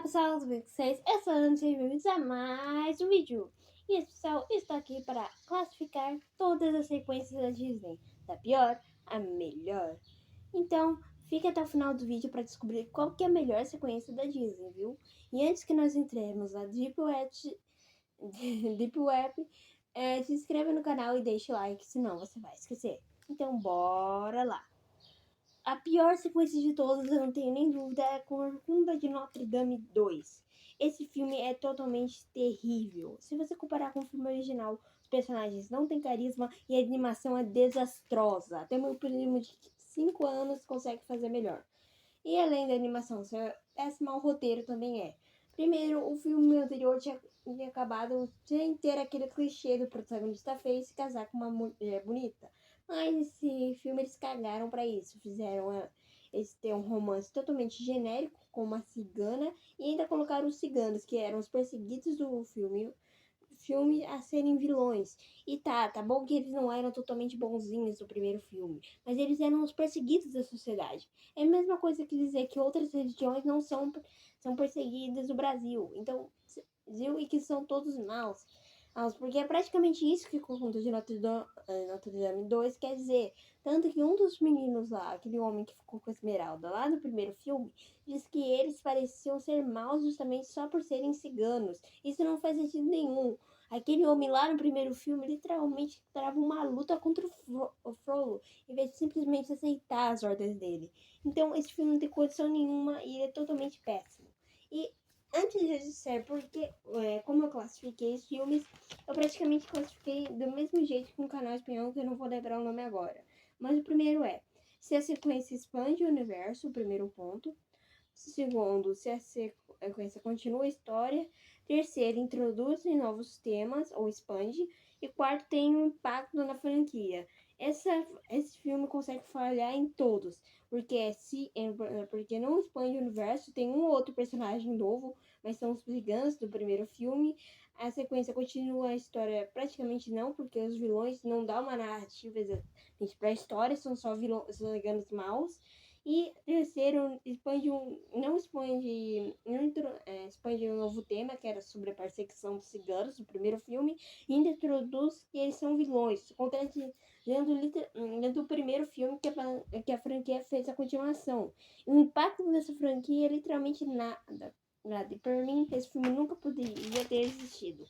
Olá pessoal, tudo bem com vocês? Eu sou a Ana, sejam bem-vindos a mais um vídeo. E esse pessoal, eu estou aqui para classificar todas as sequências da Disney, da pior à melhor. Então, fique até o final do vídeo para descobrir qual que é a melhor sequência da Disney, viu? E antes que nós entremos na Deep Web, se inscreva no canal e deixe o like, senão você vai esquecer. Então, bora lá! A pior sequência de todas, eu não tenho nem dúvida, é Corcunda de Notre Dame 2. Esse filme é totalmente terrível. Se você comparar com o filme original, os personagens não têm carisma e a animação é desastrosa. Até meu primo de 5 anos consegue fazer melhor. E além da animação ser péssima, o roteiro também é. Primeiro, o filme anterior tinha acabado sem ter aquele clichê do protagonista feio se casar com uma mulher bonita. Mas esse filme eles cagaram pra isso. Fizeram eles ter um romance totalmente genérico com uma cigana e ainda colocaram os ciganos, que eram os perseguidos do filme a serem vilões. E tá bom que eles não eram totalmente bonzinhos no primeiro filme, mas eles eram os perseguidos da sociedade. É a mesma coisa que dizer que outras religiões não são perseguidas no Brasil. Então, e que são todos maus. Porque é praticamente isso que o conjunto de Notre Dame 2 quer dizer. Tanto que um dos meninos lá, aquele homem que ficou com a Esmeralda lá no primeiro filme, diz que eles pareciam ser maus justamente só por serem ciganos. Isso não faz sentido nenhum. Aquele homem lá no primeiro filme literalmente trava uma luta contra o Frollo, em vez de simplesmente aceitar as ordens dele. Então esse filme não tem condição nenhuma e é totalmente péssimo. E antes de disser porque, como eu classifiquei os filmes, eu praticamente classifiquei do mesmo jeito que um canal espanhol que eu não vou lembrar o nome agora. Mas o primeiro é se a sequência expande o universo, o primeiro ponto. Segundo, se a sequência continua a história. Terceiro, introduz novos temas ou expande. E quarto, tem um impacto na franquia. Esse filme consegue falhar em todos, porque não expande o universo, tem um ou outro personagem novo, mas são os brigantes do primeiro filme. A sequência continua a história praticamente não, porque os vilões não dão uma narrativa exatamente para a história, são só vilões, são brigantes maus. E terceiro, expande um novo tema, que era sobre a perseguição dos ciganos, do primeiro filme, e ainda introduz que eles são vilões, dentro do primeiro filme que a franquia fez a continuação. O impacto dessa franquia é literalmente nada. Nada. E por mim, esse filme nunca poderia ter existido.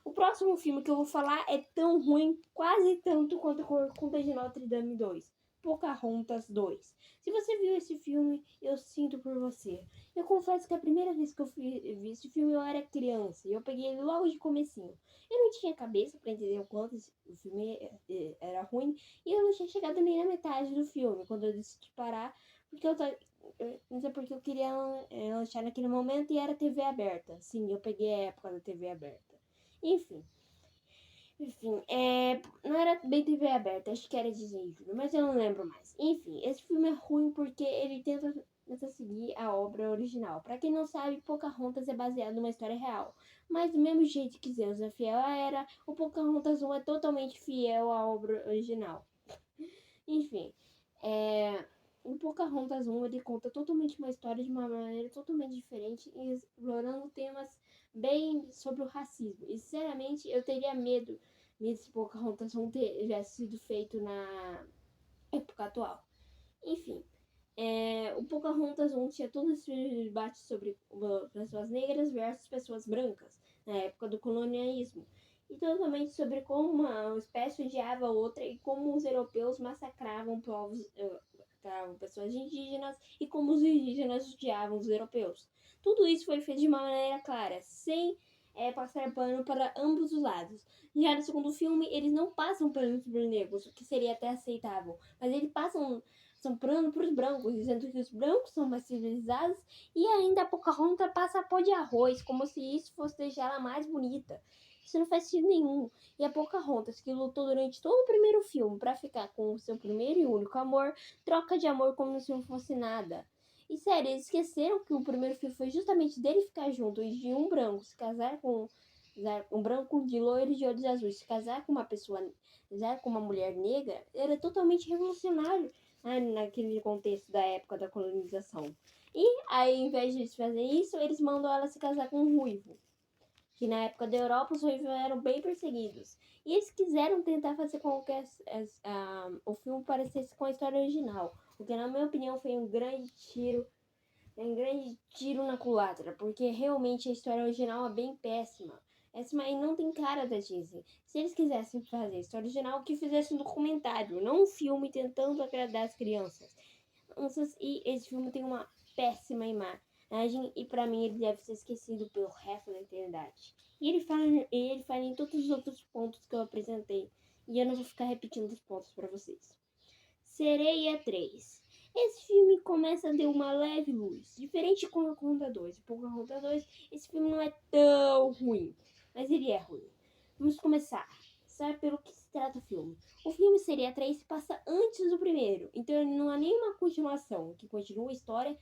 O próximo filme que eu vou falar é tão ruim, quase tanto quanto Corcunda de Notre Dame 2. Pocahontas 2. Se você viu esse filme, eu sinto por você. Eu confesso que a primeira vez que eu vi esse filme eu era criança e eu peguei ele logo de comecinho. Eu não tinha cabeça para entender o quanto o filme era ruim e eu não tinha chegado nem na metade do filme quando eu decidi parar, porque não sei porque eu queria lanchar naquele momento e era TV aberta. Sim, eu peguei a época da TV aberta. Enfim, não era bem TV aberta, acho que era Disney Junior, mas eu não lembro mais. Enfim, esse filme é ruim porque ele tenta seguir a obra original. Pra quem não sabe, Pocahontas é baseado numa história real. Mas do mesmo jeito que Zeus é fiel à Hera, o Pocahontas 1 é totalmente fiel à obra original. Enfim, o Pocahontas 1 ele conta totalmente uma história de uma maneira totalmente diferente, explorando temas bem sobre o racismo. E sinceramente, eu teria medo se Pocahontas 1 tivesse sido feito na época atual. Enfim, o Pocahontas 1 tinha todo esse debate sobre pessoas negras versus pessoas brancas, na época do colonialismo. E totalmente sobre como uma espécie odiava a outra e como os europeus massacravam pessoas indígenas e como os indígenas odiavam os europeus. Tudo isso foi feito de uma maneira clara, sem passar pano para ambos os lados. Já no segundo filme, eles não passam pano para os negros, o que seria até aceitável, mas eles passam pano para os brancos, dizendo que os brancos são mais civilizados, e ainda a Pocahontas passa pó de arroz, como se isso fosse deixá-la mais bonita. Isso não faz sentido nenhum. E a Pocahontas, que lutou durante todo o primeiro filme para ficar com o seu primeiro e único amor, troca de amor como se não fosse nada. E sério, eles esqueceram que o primeiro filme foi justamente dele ficar junto e de um branco se casar com um branco de loiro de olhos azuis, se casar com uma mulher negra, era totalmente revolucionário naquele contexto da época da colonização. E aí, ao invés de eles fazerem isso, eles mandam ela se casar com um ruivo. Que na época da Europa os ruivos eram bem perseguidos. E eles quiseram tentar fazer com que o filme parecesse com a história original. O que, na minha opinião, foi um grande tiro na culatra. Porque realmente a história original é bem péssima. Essa aí não tem cara da Disney. Se eles quisessem fazer a história original, que fizessem um documentário, não um filme tentando agradar as crianças. E esse filme tem uma péssima imagem e pra mim ele deve ser esquecido pelo resto da eternidade. E ele fala em todos os outros pontos que eu apresentei. E eu não vou ficar repetindo os pontos pra vocês. Sereia 3. Esse filme começa a ter uma leve luz. Diferente com a Conta 2. E Pocahontas 2, esse filme não é tão ruim. Mas ele é ruim. Vamos começar. Sabe pelo que se trata o filme? O filme Sereia 3 se passa antes do primeiro. Então ele não é nenhuma continuação que continua a história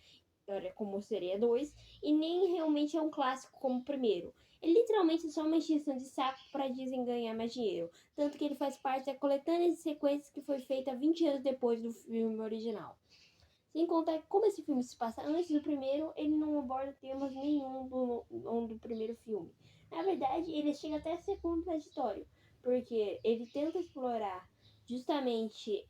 como Sereia 2. E nem realmente é um clássico como o primeiro. Ele literalmente é só uma extensão de saco para Disney ganhar mais dinheiro. Tanto que ele faz parte da coletânea de sequências que foi feita 20 anos depois do filme original. Sem contar que, como esse filme se passa antes do primeiro, ele não aborda temas nenhum do primeiro filme. Na verdade, ele chega até a ser contraditório, porque ele tenta explorar justamente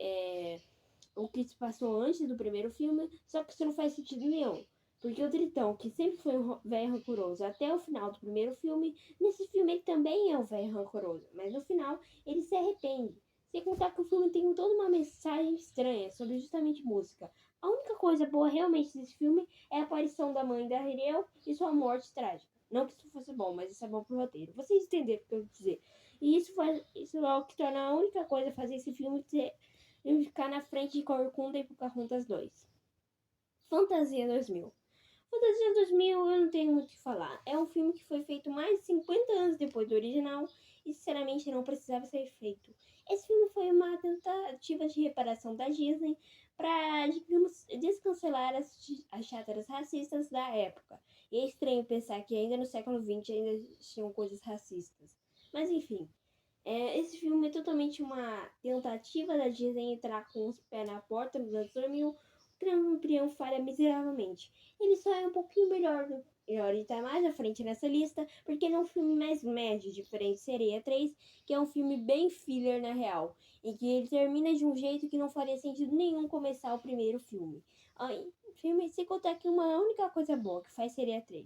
o que se passou antes do primeiro filme, só que isso não faz sentido nenhum. Porque o Tritão, que sempre foi um velho rancoroso até o final do primeiro filme, nesse filme ele também é um velho rancoroso, mas no final ele se arrepende. Sem contar que o filme tem toda uma mensagem estranha sobre justamente música. A única coisa boa realmente desse filme é a aparição da mãe da Ariel e sua morte trágica. Não que isso fosse bom, mas isso é bom pro roteiro. Vocês entenderam o que eu quero dizer. E isso é o que torna a única coisa a fazer esse filme ser ficar na frente de Corcunda e Pocahontas 2. Fantasia 2000. Fantasia 2000 eu não tenho muito o que falar. É um filme que foi feito mais de 50 anos depois do original e sinceramente não precisava ser feito. Esse filme foi uma tentativa de reparação da Disney para, digamos, descancelar as chácaras racistas da época. E é estranho pensar que ainda no século XX ainda existiam coisas racistas. Mas enfim, esse filme é totalmente uma tentativa da Disney entrar com os pés na porta nos anos 2000. O Embrião falha miseravelmente. Ele só é um pouquinho melhor e tá mais à frente nessa lista, porque ele é um filme mais médio, diferente de Sereia 3, que é um filme bem filler na real, e que ele termina de um jeito que não faria sentido nenhum começar o primeiro filme. Filme, sem contar que uma única coisa boa que faz Sereia 3.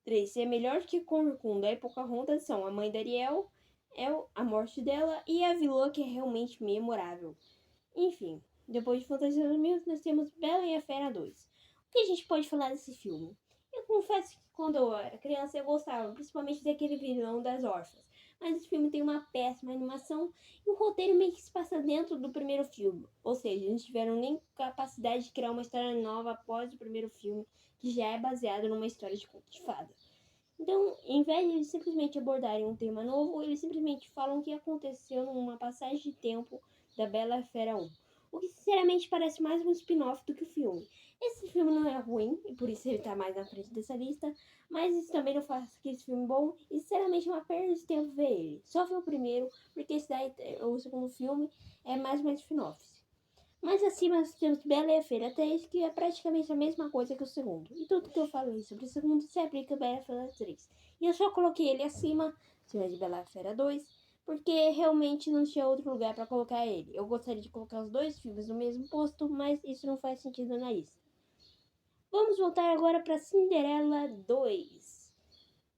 3 ser melhor que Corcunda e Pocahontas são a mãe da Ariel, a morte dela e a vilã que é realmente memorável. Enfim, depois de Fantasia 2000, nós temos Bela e a Fera 2. O que a gente pode falar desse filme? Eu confesso que quando eu era criança eu gostava, principalmente daquele vilão das órfãs. Mas esse filme tem uma péssima animação e o roteiro meio que se passa dentro do primeiro filme. Ou seja, eles tiveram nem capacidade de criar uma história nova após o primeiro filme, que já é baseado numa história de conto de fada. Então, em vez de eles simplesmente abordarem um tema novo, eles simplesmente falam o que aconteceu numa passagem de tempo da Bela Fera 1. O que sinceramente parece mais um spin-off do que o filme. Esse filme não é ruim, e por isso ele tá mais na frente dessa lista, mas isso também não faz que esse filme bom, e sinceramente é uma perda de tempo ver ele. Só ver o primeiro, porque esse daí, o segundo filme é mais uma spin-off. Mais acima nós temos Bela e a Fera 3, que é praticamente a mesma coisa que o segundo. E tudo que eu falei sobre o segundo se aplica a Bela e a Fera 3. E eu só coloquei ele acima de Bela e a Fera 2, porque realmente não tinha outro lugar para colocar ele. Eu gostaria de colocar os dois filmes no mesmo posto, mas isso não faz sentido na lista. Vamos voltar agora para Cinderela 2.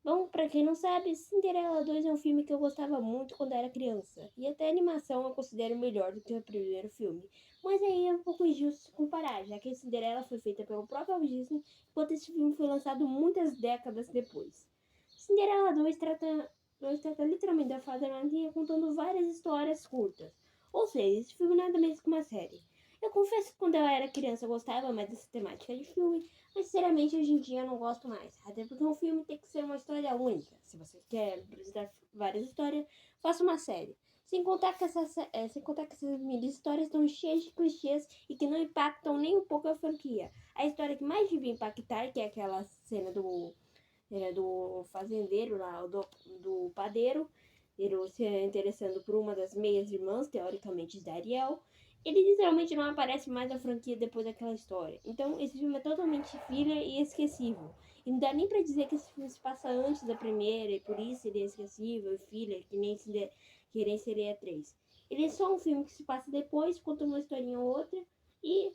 Bom, pra quem não sabe, Cinderela 2 é um filme que eu gostava muito quando era criança. E até a animação eu considero melhor do que o primeiro filme. Mas aí é um pouco injusto se comparar, já que Cinderela foi feita pelo próprio Disney, enquanto esse filme foi lançado muitas décadas depois. Cinderela 2 trata literalmente da fada madrinha contando várias histórias curtas. Ou seja, esse filme nada mais que uma série. Eu confesso que quando eu era criança eu gostava mais dessa temática de filme, mas sinceramente hoje em dia eu não gosto mais. Até porque um filme tem que ser uma história única. Se você quer apresentar várias histórias, faça uma série. Sem contar que essas mini histórias estão cheias de clichês e que não impactam nem um pouco a franquia. A história que mais devia impactar, que é aquela cena do fazendeiro lá, do padeiro, ele se interessando por uma das meias irmãs, teoricamente da Ariel, Ele literalmente não aparece mais na franquia depois daquela história. Então, esse filme é totalmente filler e esquecível. E não dá nem pra dizer que esse filme se passa antes da primeira, e por isso ele é esquecível e filler, que nem seria 3. Ele é só um filme que se passa depois, conta uma historinha ou outra, e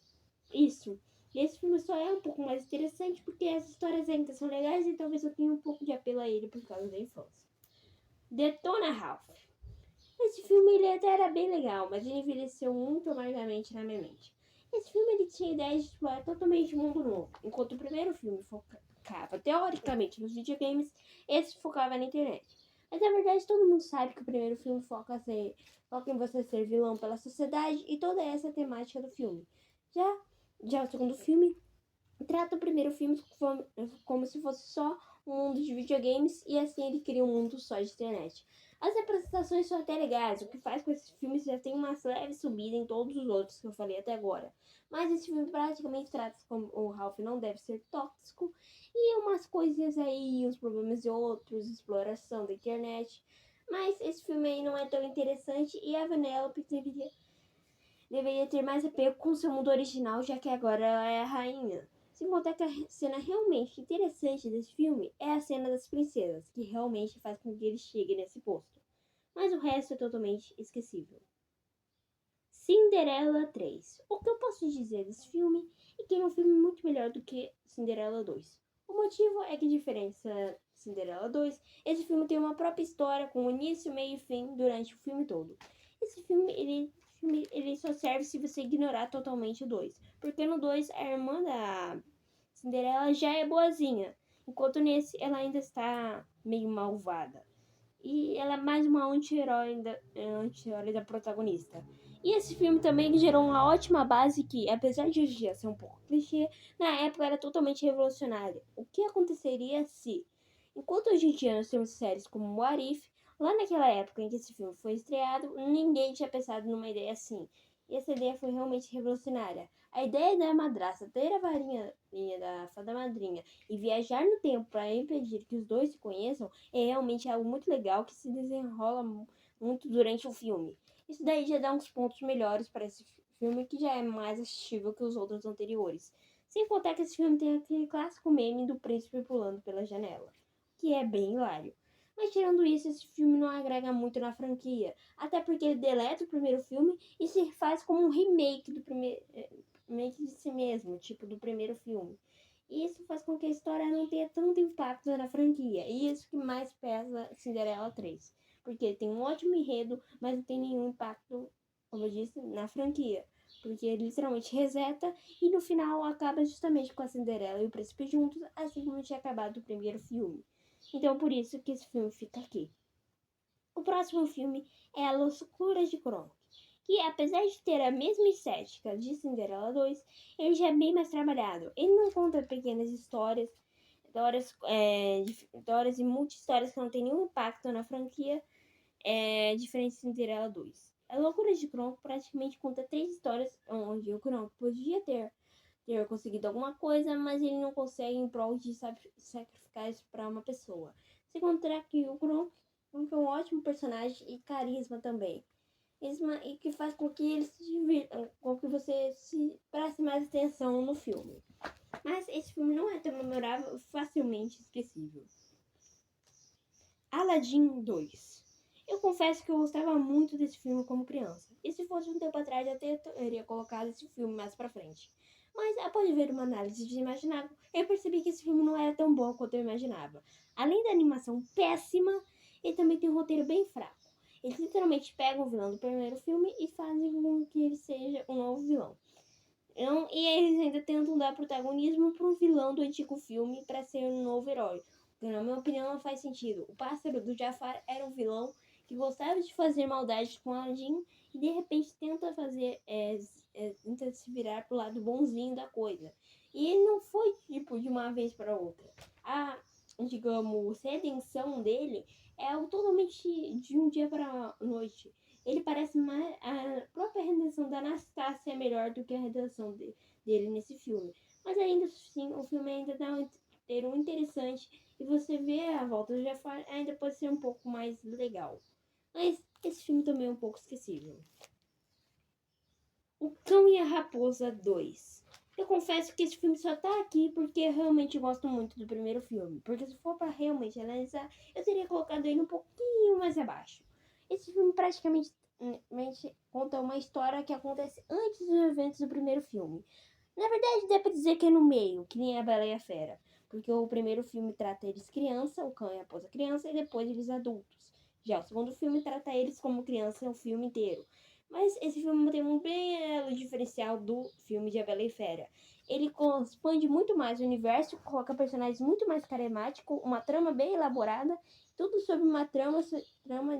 isso. E esse filme só é um pouco mais interessante porque as histórias ainda são legais e talvez eu tenha um pouco de apelo a ele por causa da infância. Detona Ralph. Esse filme ele até era bem legal, mas ele envelheceu muito amargamente na minha mente. Esse filme ele tinha ideia de explorar totalmente um mundo novo, enquanto o primeiro filme focava teoricamente nos videogames, esse focava na internet. Mas na verdade todo mundo sabe que o primeiro filme foca em você ser vilão pela sociedade e toda essa temática do filme. Já, já o segundo filme trata o primeiro filme como se fosse só um mundo de videogames e assim ele cria um mundo só de internet. As apresentações são até legais, o que faz com que esse filme já tenha uma leve subida em todos os outros que eu falei até agora. Mas esse filme praticamente trata como o Ralph não deve ser tóxico e umas coisinhas aí, uns problemas de outros, exploração da internet. Mas esse filme aí não é tão interessante e a Vanellope deveria ter mais apego com seu mundo original, já que agora ela é a rainha. Sem contar que a cena realmente interessante desse filme é a cena das princesas, que realmente faz com que ele chegue nesse posto. Mas o resto é totalmente esquecível. Cinderela 3. O que eu posso dizer desse filme é que ele é um filme muito melhor do que Cinderela 2. O motivo é que, diferença Cinderela 2, esse filme tem uma própria história com início, meio e fim durante o filme todo. Esse filme ele só serve se você ignorar totalmente o 2, porque no 2 a irmã da Cinderela já é boazinha, enquanto nesse ela ainda está meio malvada. E ela é mais uma anti-herói da protagonista. E esse filme também gerou uma ótima base que, apesar de hoje em dia ser um pouco clichê, na época era totalmente revolucionária. O que aconteceria se, enquanto hoje em dia nós temos séries como What If, lá naquela época em que esse filme foi estreado, ninguém tinha pensado numa ideia assim. E essa ideia foi realmente revolucionária. A ideia da madrasta ter a varinha da fada madrinha e viajar no tempo para impedir que os dois se conheçam é realmente algo muito legal que se desenrola muito durante o filme. Isso daí já dá uns pontos melhores para esse filme que já é mais assistível que os outros anteriores. Sem contar que esse filme tem aquele clássico meme do príncipe pulando pela janela, que é bem hilário. Mas tirando isso, esse filme não agrega muito na franquia, até porque ele deleta o primeiro filme e se faz como um remake do primeiro, remake de si mesmo, tipo do primeiro filme. E isso faz com que a história não tenha tanto impacto na franquia. E isso que mais pesa Cinderela 3. Porque ele tem um ótimo enredo, mas não tem nenhum impacto, como eu disse, na franquia. Porque ele literalmente reseta e no final acaba justamente com a Cinderela e o príncipe juntos, assim como tinha acabado o primeiro filme. Então por isso que esse filme fica aqui. O próximo filme é A Loucura de Kronk, que apesar de ter a mesma estética de Cinderela 2, ele já é bem mais trabalhado. Ele não conta pequenas histórias e multi-histórias que não tem nenhum impacto na franquia, diferente de Cinderela 2. A Loucura de Kronk praticamente conta 3 histórias onde o Kronk podia ter conseguido alguma coisa, mas ele não consegue em prol de sacrificar isso para uma pessoa. Se contar que o Kronk é um ótimo personagem e carisma também. E que faz com que ele se divirta, com que você se preste mais atenção no filme. Mas esse filme não é tão memorável, facilmente esquecível. Aladdin 2. Eu confesso que eu gostava muito desse filme como criança. E se fosse um tempo atrás, eu até teria colocado esse filme mais pra frente. Mas após ver uma análise de Imaginável, eu percebi que esse filme não era tão bom quanto eu imaginava. Além da animação péssima, ele também tem um roteiro bem fraco. Eles literalmente pegam o vilão do primeiro filme e fazem com que ele seja um novo vilão. E eles ainda tentam dar protagonismo para um vilão do antigo filme para ser um novo herói. Que, na minha opinião, não faz sentido. O pássaro do Jafar era um vilão que gostava de fazer maldade com Aladdin e de repente tenta se virar pro lado bonzinho da coisa. E ele não foi tipo de uma vez para outra. A, digamos, redenção dele é totalmente de um dia para noite. Ele parece mais. A própria redenção da Anastácia é melhor do que a redenção dele nesse filme. Mas ainda assim, o filme ainda dá um roteiro interessante. E você vê a volta do Jafar ainda pode ser um pouco mais legal. Mas esse filme também é um pouco esquecível. O Cão e a Raposa 2. Eu confesso que esse filme só tá aqui porque eu realmente gosto muito do primeiro filme. Porque se for pra realmente analisar, eu teria colocado ele um pouquinho mais abaixo. Esse filme praticamente conta uma história que acontece antes dos eventos do primeiro filme. Na verdade, dá pra dizer que é no meio, que nem a Bela e a Fera. Porque o primeiro filme trata eles criança, o Cão e a Raposa criança, e depois eles adultos. Já o segundo filme trata eles como criança o filme inteiro. Mas esse filme tem um belo diferencial do filme de A Bela e Fera. Ele expande muito mais o universo, coloca personagens muito mais carismáticos, uma trama bem elaborada, tudo sobre uma trama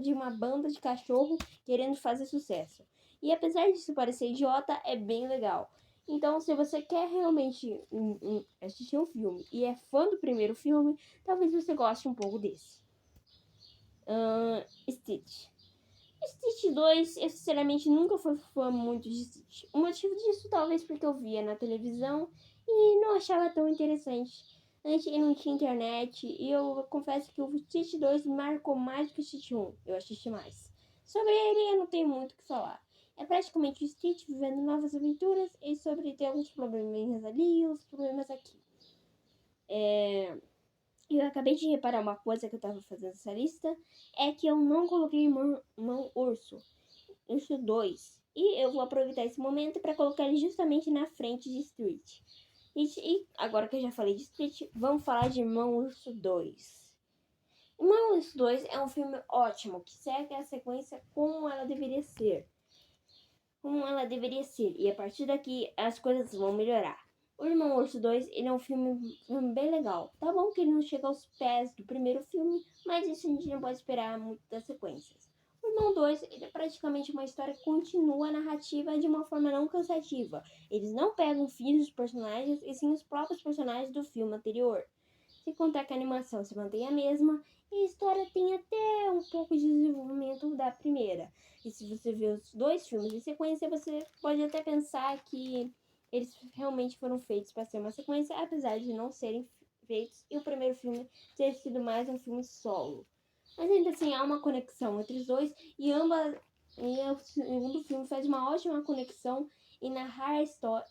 de uma banda de cachorro querendo fazer sucesso. E apesar disso parecer idiota, é bem legal. Então, se você quer realmente assistir um filme e é fã do primeiro filme, talvez você goste um pouco desse. Stitch. Stitch 2, eu sinceramente nunca fui fã muito de Stitch. O motivo disso talvez porque eu via na televisão e não achava tão interessante. Antes não tinha internet e eu confesso que o Stitch 2 marcou mais do que o Stitch 1. Eu assisti mais. Sobre ele eu não tenho muito o que falar. É praticamente o Stitch vivendo novas aventuras e sobre ter alguns probleminhas ali e uns problemas aqui. Eu acabei de reparar uma coisa que eu tava fazendo essa lista, é que eu não coloquei irmão Urso 2. E eu vou aproveitar esse momento para colocar ele justamente na frente de Street. E agora que eu já falei de Street, vamos falar de Irmão Urso 2. Irmão Urso 2 é um filme ótimo, que segue a sequência como ela deveria ser. E a partir daqui as coisas vão melhorar. O Irmão Urso 2, ele é um filme bem legal. Tá bom que ele não chega aos pés do primeiro filme, mas isso a gente não pode esperar muito das sequências. O Irmão 2, ele é praticamente uma história que continua a narrativa de uma forma não cansativa. Eles não pegam filhos dos personagens, e sim os próprios personagens do filme anterior. Se contar que a animação se mantém a mesma, e a história tem até um pouco de desenvolvimento da primeira. E se você ver os dois filmes em sequência, você pode até pensar que eles realmente foram feitos para ser uma sequência, apesar de não serem feitos, e o primeiro filme ter sido mais um filme solo. Mas ainda assim, há uma conexão entre os dois, e o segundo filme faz uma ótima conexão em narrar a história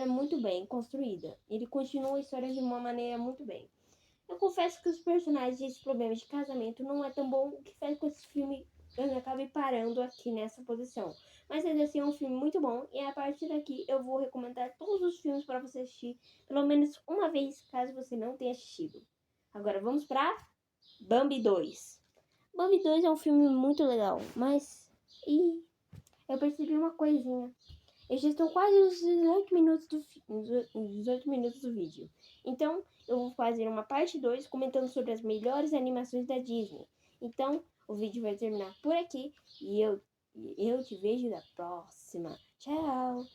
muito bem construída. Ele continua a história de uma maneira muito bem. Eu confesso que os personagens e esse problema de casamento não é tão bom, o que faz com que esse filme acabe parando aqui nessa posição. Mas ainda assim é um filme muito bom, e a partir daqui eu vou recomendar todos os filmes para você assistir pelo menos uma vez, caso você não tenha assistido. Agora vamos para Bambi 2. Bambi 2 é um filme muito legal, mas eu percebi uma coisinha. Eu já estou quase nos 18 minutos do vídeo. Então, eu vou fazer uma parte 2 comentando sobre as melhores animações da Disney. Então, o vídeo vai terminar por aqui e eu te vejo na próxima. Tchau!